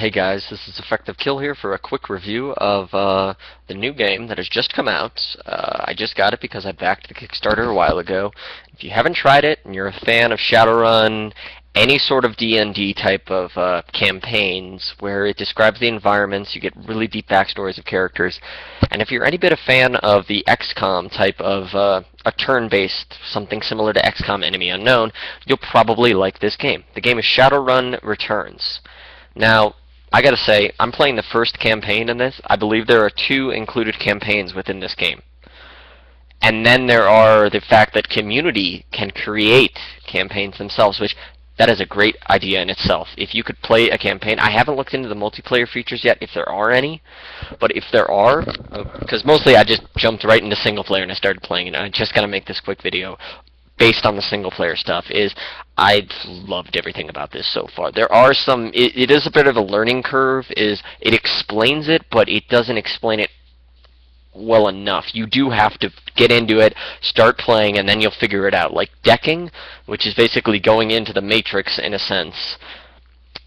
Hey guys, this is Effective Kill here for a quick review of the new game that has just come out. I just got it because I backed the Kickstarter a while ago. If you haven't tried it and you're a fan of Shadowrun, any sort of D&D type of campaigns where it describes the environments, you get really deep backstories of characters, and if you're any bit a fan of the XCOM type of a turn-based, something similar to XCOM Enemy Unknown, you'll probably like this game. The game is Shadowrun Returns. Now, I gotta say, I'm playing the first campaign in this. I believe there are 2 included campaigns within this game. And then there are the fact that community can create campaigns themselves, which that is a great idea in itself. If you could play a campaign, I haven't looked into the multiplayer features yet, if there are any, but if there are, because mostly I just jumped right into single player and I started playing it. I just gotta make this quick video based on the single player stuff. I've loved everything about this so far. There are some, it is a bit of a learning curve, it explains it, but it doesn't explain it well enough. You do have to get into it, start playing, and then you'll figure it out. Like decking, which is basically going into the Matrix in a sense.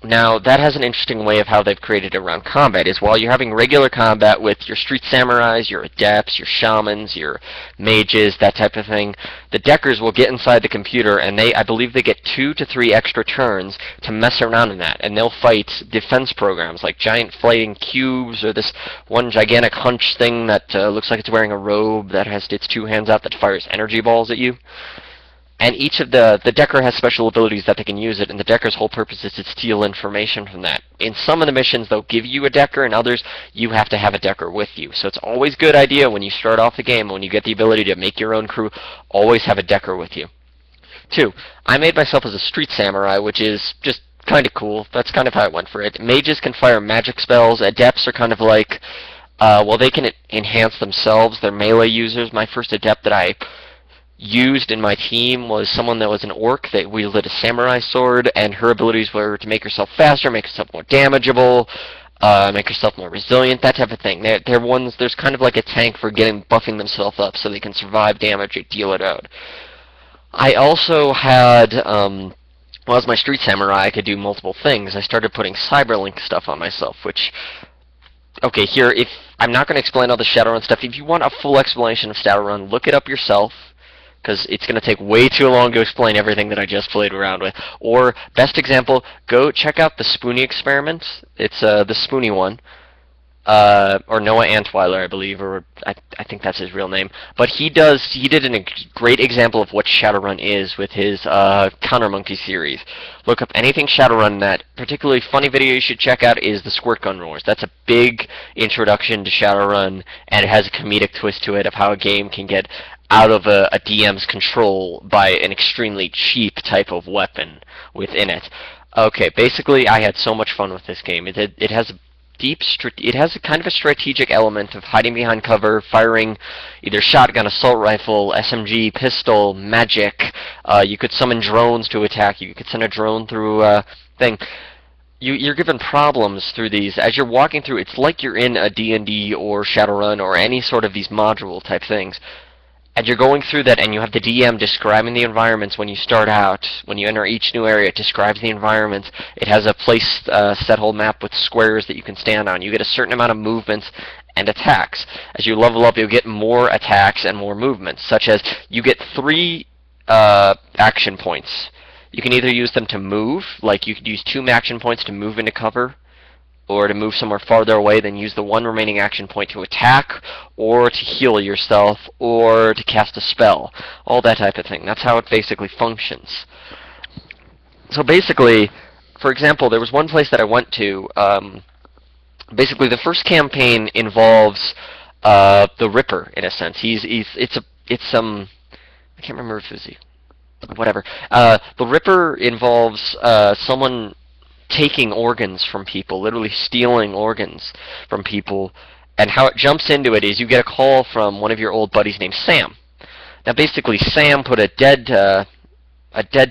Now, that has an interesting way of how they've created around combat, is while you're having regular combat with your street samurais, your adepts, your shamans, your mages, that type of thing, the deckers will get inside the computer, and I believe they get 2 to 3 extra turns to mess around in that, and they'll fight defense programs like giant flying cubes, or this one gigantic hunch thing that looks like it's wearing a robe that has its 2 hands out that fires energy balls at you. And each of the Decker has special abilities that they can use it, and the Decker's whole purpose is to steal information from that. In some of the missions, they'll give you a Decker, and others, you have to have a Decker with you. So it's always a good idea when you start off the game, when you get the ability to make your own crew, always have a Decker with you. 2, I made myself as a street samurai, which is just kind of cool. That's kind of how I went for it. Mages can fire magic spells. Adepts are kind of like, well, they can enhance themselves. They're melee users. My first adept that I used in my team was someone that was an orc that wielded a samurai sword, and her abilities were to make herself faster, make herself more damageable, make herself more resilient, that type of thing. They're ones, there's kind of like a tank for buffing themselves up so they can survive damage or deal it out. I also had, well, as my street samurai, I could do multiple things. I started putting cyberlink stuff on myself, which, okay, here, I'm not going to explain all the Shadowrun stuff. If you want a full explanation of Shadowrun, look it up yourself, because it's going to take way too long to explain everything that I just played around with. Or, best example, go check out the Spoonie experiment. It's the Spoonie one. Or Noah Antweiler, I believe, or I think that's his real name. But he did a great example of what Shadowrun is with his Counter Monkey series. Look up anything Shadowrun. That particularly funny video you should check out is the Squirt Gun Wars. That's a big introduction to Shadowrun, and it has a comedic twist to it of how a game can get out of a DM's control by an extremely cheap type of weapon within it. Okay, basically I had so much fun with this game. It has a it has a kind of a strategic element of hiding behind cover, firing either shotgun, assault rifle, SMG, pistol, magic. You could summon drones to attack you. You could send a drone through a thing. You're given problems through these. As you're walking through, it's like you're in a D&D or Shadowrun or any sort of these module type things. And you're going through that, and you have the DM describing the environments when you start out. When you enter each new area, it describes the environments. It has a place set whole map with squares that you can stand on. You get a certain amount of movements and attacks. As you level up, you'll get more attacks and more movements, such as you get 3 action points. You can either use them to move, like you could use 2 action points to move into cover, or to move somewhere farther away, then use the 1 remaining action point to attack, or to heal yourself, or to cast a spell. All that type of thing. That's how it basically functions. So basically, for example, there was one place that I went to, basically the first campaign involves the Ripper, in a sense. I can't remember if it was whatever. The Ripper involves someone taking organs from people, literally stealing organs from people, and how it jumps into it is you get a call from one of your old buddies named Sam. Now basically Sam put a dead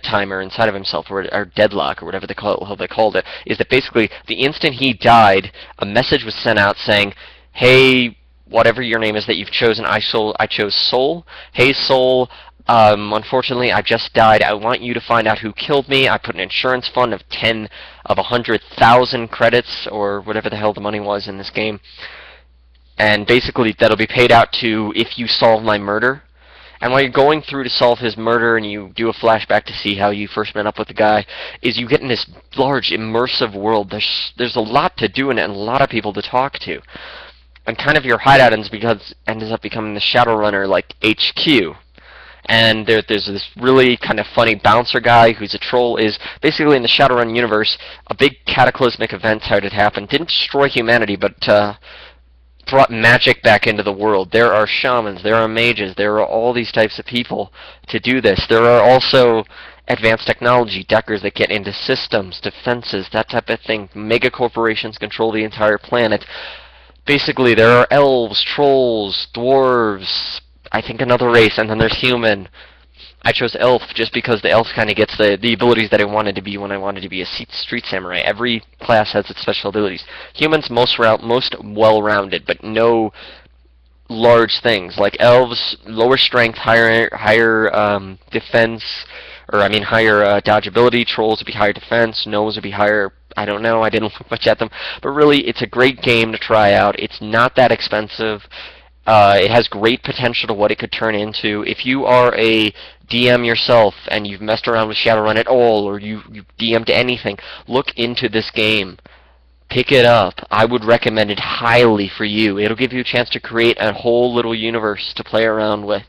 timer inside of himself, or deadlock, or whatever how they called it, is that basically the instant he died, a message was sent out saying, hey, whatever your name is that you've chosen, I chose Soul. Hey Soul, Unfortunately, I just died. I want you to find out who killed me. I put an insurance fund of 100,000 credits, or whatever the hell the money was in this game. And basically, that'll be paid out to if you solve my murder. And while you're going through to solve his murder and you do a flashback to see how you first met up with the guy, is you get in this large, immersive world. There's a lot to do in it and a lot of people to talk to. And kind of your hideout ends up becoming the Shadowrunner, like, HQ. And there's this really kind of funny bouncer guy who's a troll. Is basically in the Shadowrun universe, a big cataclysmic event had happened. Didn't destroy humanity, but brought magic back into the world. There are shamans, there are mages, there are all these types of people to do this. There are also advanced technology deckers that get into systems, defenses, that type of thing. Mega corporations control the entire planet. Basically, there are elves, trolls, dwarves, I think another race, and then there's human. I chose elf just because the elf kind of gets the abilities that I wanted to be when I wanted to be a street samurai. Every class has its special abilities. Humans most well-rounded, but no large things. Like elves, lower strength, higher defense, or I mean higher dodge ability. Trolls would be higher defense. Gnomes would be higher. I don't know. I didn't look much at them, but really, it's a great game to try out. It's not that expensive. It has great potential to what it could turn into. If you are a DM yourself and you've messed around with Shadowrun at all, or you DM'd anything, look into this game. Pick it up. I would recommend it highly for you. It'll give you a chance to create a whole little universe to play around with.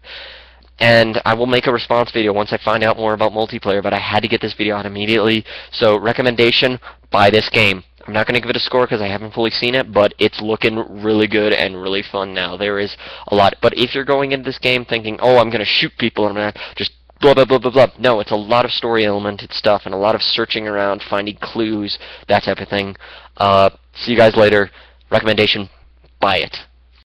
And I will make a response video once I find out more about multiplayer, but I had to get this video out immediately. So, recommendation, buy this game. I'm not going to give it a score because I haven't fully seen it, but it's looking really good and really fun now. There is a lot. But if you're going into this game thinking, oh, I'm going to shoot people and I'm going to just blah, blah, blah, blah, blah. No, it's a lot of story-elemented stuff and a lot of searching around, finding clues, that type of thing. See you guys later. Recommendation, buy it.